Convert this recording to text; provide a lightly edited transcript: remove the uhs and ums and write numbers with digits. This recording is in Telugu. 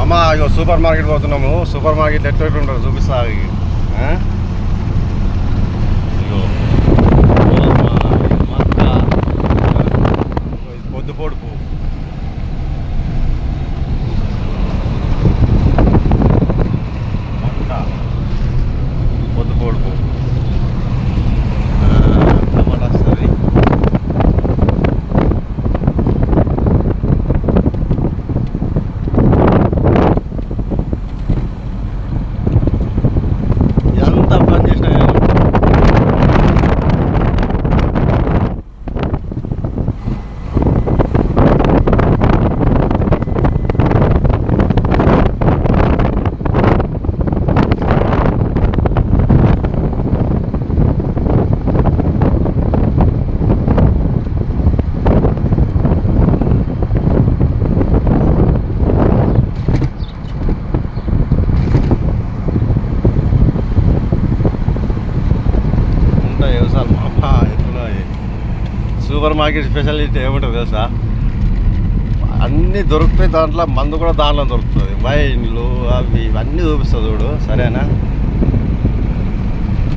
అమ్మ ఇగో సూపర్ మార్కెట్ పోతున్నాము. సూపర్ మార్కెట్ ఎట్లా ఉంటారు చూపిస్తా. ఇగో పొద్దుపోడు పువ్వు, మక్క, పొద్దుపోడు పువ్వు, టమాటా వస్తుంది. ఎంత పని చేసినా సూపర్ మార్కెట్ స్పెషాలిటీ ఏముంటుంది తెలుసా? అన్నీ దొరుకుతాయి. దాంట్లో మందు కూడా దాంట్లో దొరుకుతుంది. వైన్లు అవి ఇవన్నీ చూపిస్తుంది చూడు. సరేనా?